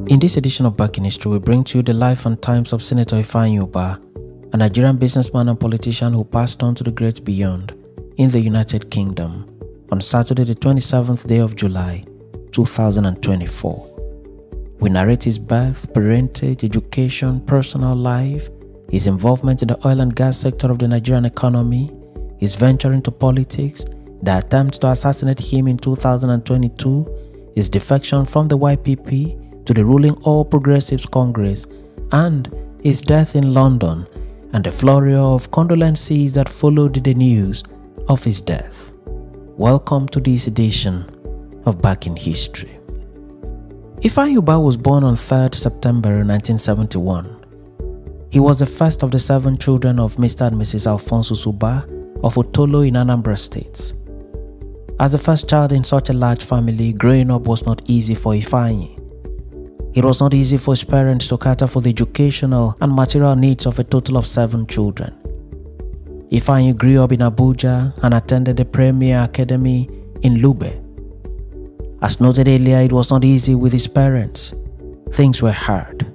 In this edition of Back in History, we bring to you the life and times of Senator Ifeanyi Ubah, a Nigerian businessman and politician who passed on to the great beyond in the United Kingdom on Saturday the 27th day of July, 2024. We narrate his birth, parentage, education, personal life, his involvement in the oil and gas sector of the Nigerian economy, his venture into politics, the attempt to assassinate him in 2022, his defection from the YPP to the ruling All Progressives Congress, and his death in London, and the flurry of condolences that followed the news of his death. Welcome to this edition of Back in History. Ifeanyi Ubah was born on 3rd September 1971. He was the first of the 7 children of Mr. and Mrs. Alphonsus Ubah of Otolo in Anambra State. As the first child in such a large family, growing up was not easy for Ifeanyi. It was not easy for his parents to cater for the educational and material needs of a total of 7 children. Ifeanyi grew up in Abuja and attended the Premier Academy in Lube. As noted earlier, it was not easy with his parents. Things were hard.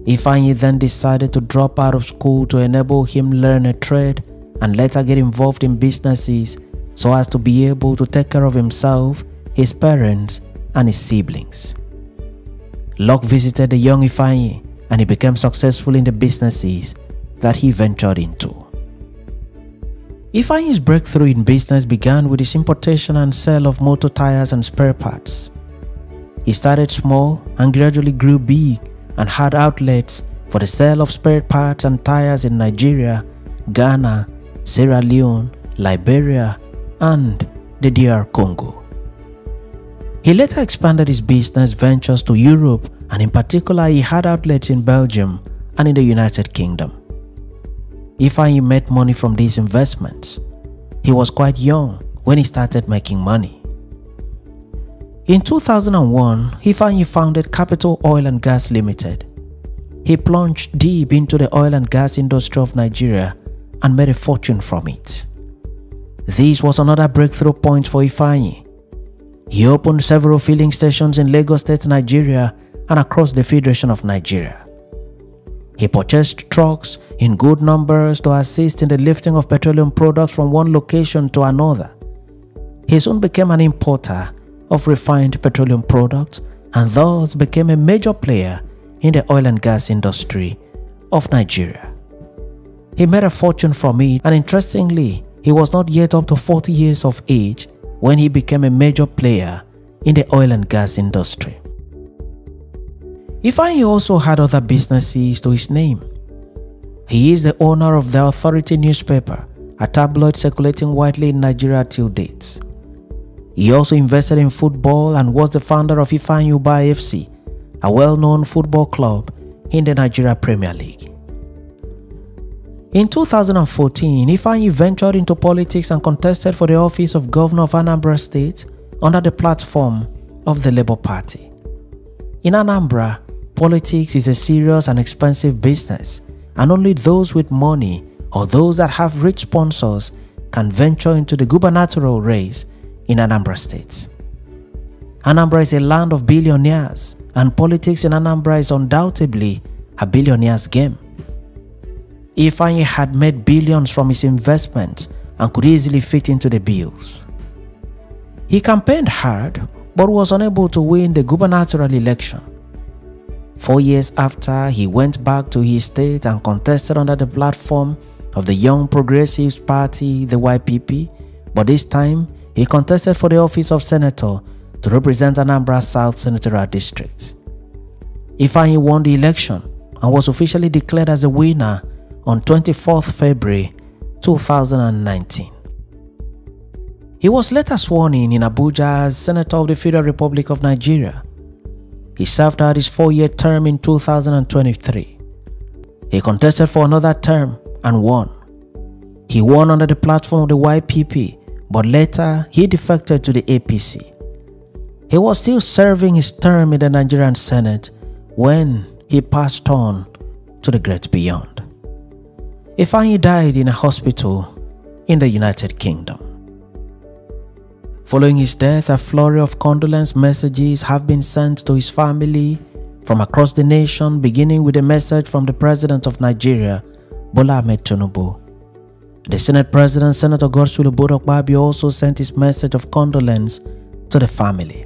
Ifeanyi then decided to drop out of school to enable him learn a trade and later get involved in businesses so as to be able to take care of himself, his parents, and his siblings. Luck visited the young Ifeanyi and he became successful in the businesses that he ventured into. Ifeanyi's breakthrough in business began with his importation and sale of motor tires and spare parts. He started small and gradually grew big and had outlets for the sale of spare parts and tires in Nigeria, Ghana, Sierra Leone, Liberia, and the DR Congo. He later expanded his business ventures to Europe, and in particular he had outlets in Belgium and in the United Kingdom. Ifeanyi made money from these investments. He was quite young when he started making money. In 2001, Ifeanyi founded Capital Oil and Gas Limited. He plunged deep into the oil and gas industry of Nigeria and made a fortune from it. This was another breakthrough point for Ifeanyi. He opened several filling stations in Lagos State, Nigeria, and across the Federation of Nigeria. He purchased trucks in good numbers to assist in the lifting of petroleum products from one location to another. He soon became an importer of refined petroleum products and thus became a major player in the oil and gas industry of Nigeria. He made a fortune from it, and interestingly, he was not yet up to 40 years of age when he became a major player in the oil and gas industry. Ifeanyi also had other businesses to his name. He is the owner of the Authority newspaper, a tabloid circulating widely in Nigeria till date. He also invested in football and was the founder of Ifeanyi Ubah FC, a well-known football club in the Nigeria Premier League. In 2014, Ifeanyi ventured into politics and contested for the office of Governor of Anambra State under the platform of the Labour Party. In Anambra, politics is a serious and expensive business, and only those with money or those that have rich sponsors can venture into the gubernatorial race in Anambra State. Anambra is a land of billionaires, and politics in Anambra is undoubtedly a billionaire's game. Ifeanyi had made billions from his investments and could easily fit into the bills. He campaigned hard but was unable to win the gubernatorial election. 4 years after, he went back to his state and contested under the platform of the Young Progressives Party, the YPP, but this time he contested for the office of senator to represent Anambra South Senatorial District. Ifeanyi won the election and was officially declared as a winner on 24th February 2019. He was later sworn in Abuja as Senator of the Federal Republic of Nigeria. He served out his 4-year term in 2023. He contested for another term and won. He won under the platform of the YPP, but later he defected to the APC. He was still serving his term in the Nigerian Senate when he passed on to the great beyond. Ifeanyi died in a hospital in the United Kingdom. Following his death, a flurry of condolence messages have been sent to his family, from across the nation, beginning with a message from the President of Nigeria, Bola Ahmed Tinubu. The Senate President, Senator Godswill Akpabio, also sent his message of condolence to the family.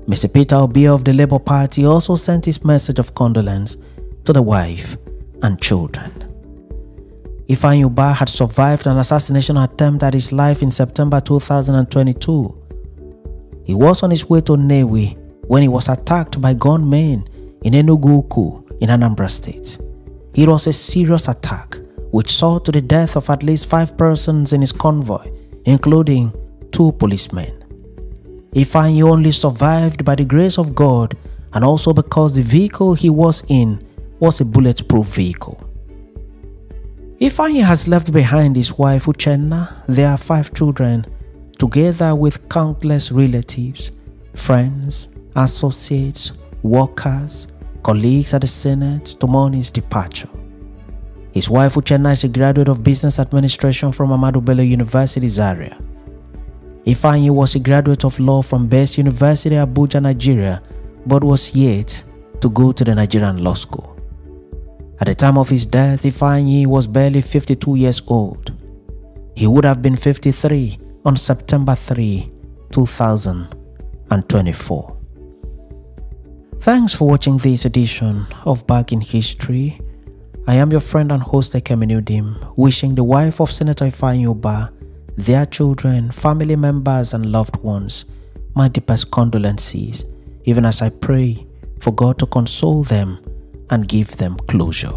Mr. Peter Obi of the Labour Party also sent his message of condolence to the wife and children. Ifeanyi Ubah had survived an assassination attempt at his life in September 2022. He was on his way to Nnewi when he was attacked by gunmen in Enugu in Anambra State. It was a serious attack which saw to the death of at least 5 persons in his convoy, including 2 policemen. Ifeanyi only survived by the grace of God and also because the vehicle he was in was a bulletproof vehicle. Ifeanyi has left behind his wife Uchenna, their 5 children, together with countless relatives, friends, associates, workers, colleagues at the Senate to mourn his departure. His wife Uchenna is a graduate of Business Administration from Ahmadu Bello University, Zaria. Ifeanyi was a graduate of law from Best University, Abuja, Nigeria, but was yet to go to the Nigerian Law School. At the time of his death, Ifeanyi was barely 52 years old. He would have been 53 on September 3, 2024. Thanks for watching this edition of Back in History. I am your friend and host Ekeminudim, wishing the wife of Senator Ifeanyi Ubah, their children, family members and loved ones my deepest condolences, even as I pray for God to console them and give them closure.